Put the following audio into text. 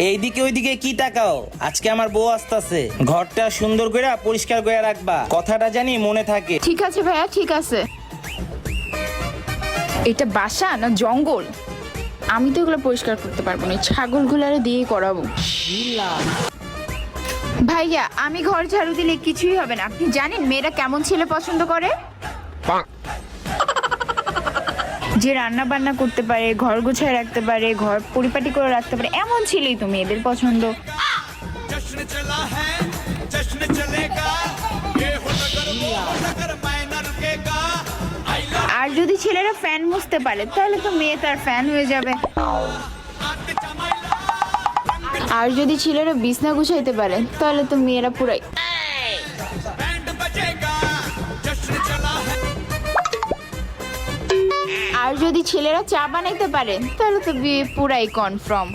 এইদিকে ওইদিকে কি তাকাও? আজকে আমার বউ আসতেছে, ঘরটা সুন্দর করে পরিষ্কার করে রাখবা, কথাটা জানি মনে থাকে। ঠিক আছে ভাইয়া, ঠিক আছে। এটা বাসা না জঙ্গল? আমি তো এগুলো পরিষ্কার করতে পারবো না, ছাগলগুলারে দিয়েই করাবো। ভাইয়া, আমি ঘর ঝাড়ু দিলে কিছুই হবে না। আপনি জানেন মেয়েরা কেমন ছেলে পছন্দ করে? যে রান্না বান্না করতে পারে, ঘর গোছায় রাখতে পারে, ঘর পরিপাটি করে রাখতে পারে, এমন ছেলেই তো মেয়েদের পছন্দ। আর যদি ছেলেরা ফ্যান মুছতে পারে তাহলে তো মেয়ে তার ফ্যান হয়ে যাবে। আর যদি ছেলেরা বিছনা গুছাইতে পারে তাহলে তো মেয়েরা পুরাই। আর যদি ছেলেরা চা বানাইতে পারে তাহলে তো বিয়ে পুরাই কনফার্ম।